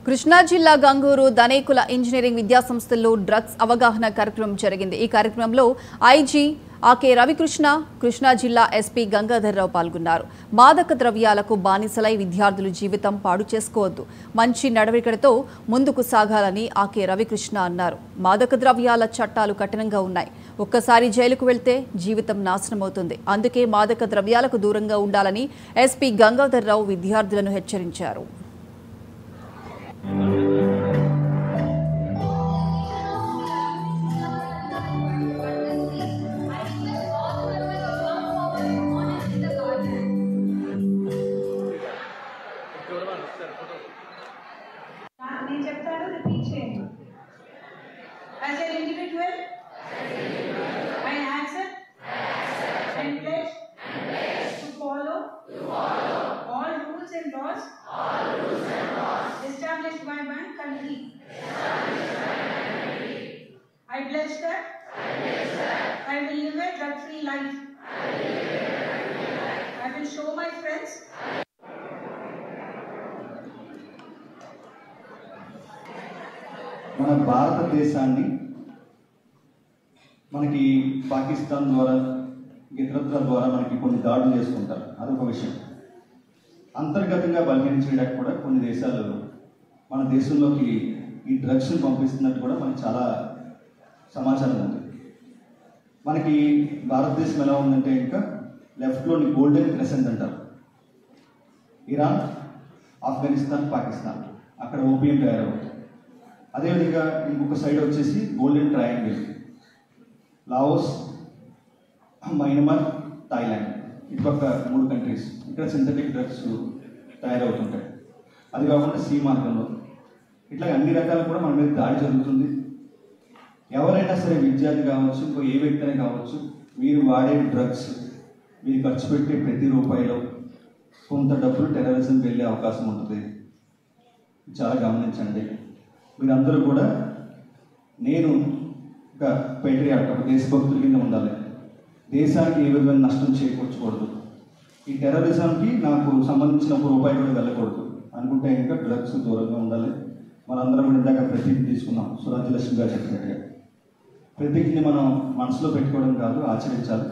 కృష్ణా జిల్లా Gangur Dhanekula engineering విద్యాసంస్థల్లో drugs అవగాహన కార్యక్రమం జరిగింది। ఈ కార్యక్రమంలో ఐజీ ఆకే రవికృష్ణ, కృష్ణా జిల్లా ఎస్పీ గంగాధర్రావు పాల్గొన్నారు। మాదక ద్రవ్యాలకు బానిసలై విద్యార్థులు జీవితం పాడు చేసుకోవద్దు, మంచి నడవడికలతో ముందుకు సాగాలని ఆకే రవికృష్ణ అన్నారు। మాదక ద్రవ్యాల చట్టాలు కఠినంగా ఉన్నాయి, ఒక్కసారి జైలుకు వెళ్తే జీవితం నాశనమవుతుంది, అందుకే మాదక ద్రవ్యాలకు దూరంగా ఉండాలని ఎస్పీ గంగాధర్రావు విద్యార్థులను హెచ్చరించారు। As an individual, I accept and pledge to follow all rules and laws established by my country. I pledge that I will live a drug-free life. I will show my friends మన భారతదేశాన్ని మనకి పాకిస్తాన్ ద్వారా ఇతరత్ర ద్వారా మనకి కొన్ని దాడులు చేసుకుంటారు, అదొక విషయం। అంతర్గతంగా బలహీన చేయడానికి కూడా కొన్ని దేశాలు మన దేశంలోకి ఈ డ్రగ్స్ని పంపిస్తున్నట్టు కూడా మనకి చాలా సమాచారం ఉంది। మనకి భారతదేశం ఎలా ఉందంటే ఇంకా లెఫ్ట్లోని గోల్డెన్ క్రెసెంట్ అంటారు, ఇరాన్, ఆఫ్ఘనిస్తాన్, పాకిస్తాన్, అక్కడ ఓపియం తయారవుతుంది। అదేవిధంగా ఇంకొక సైడ్ వచ్చేసి golden triangle, Laos, Myanmar, Thailand, ఇటుపక్క 3 కంట్రీస్, ఇక్కడ సింథటిక్ డ్రగ్స్ తయారవుతుంటాయి। అది కాకుండా సీ మార్గంలో ఇట్లా అన్ని రకాలు కూడా మన మీద దాడి జరుగుతుంది। ఎవరైనా సరే విద్యార్థి కావచ్చు, ఇంకో ఏ వ్యక్తి అయినా కావచ్చు, మీరు వాడే డ్రగ్స్, మీరు ఖర్చు పెట్టే ప్రతి రూపాయిలో కొంత డబ్బులు టెర్రరిజం వెళ్ళే అవకాశం ఉంటుంది, చాలా గమనించండి। మీరందరూ కూడా నేను ఒక పేట్రియాట్, ఒక దేశభక్తుల కింద ఉండాలి, దేశానికి ఏ విధమైన నష్టం చేకూర్చకూడదు, ఈ టెర్రరిజంకి నాకు సంబంధించిన ఒక రూపాయి కూడా వెళ్ళకూడదు అనుకుంటే ఇంకా డ్రగ్స్ దూరంగా ఉండాలి। మనందరం కూడా ఇందాక ప్రతిజ్ఞ తీసుకున్నాం, సురాజ్యలక్ష్మి గారు చెప్పినట్టుగా ప్రతిజ్ఞని మనం మనసులో పెట్టుకోవడం కాదు, ఆచరించాలి।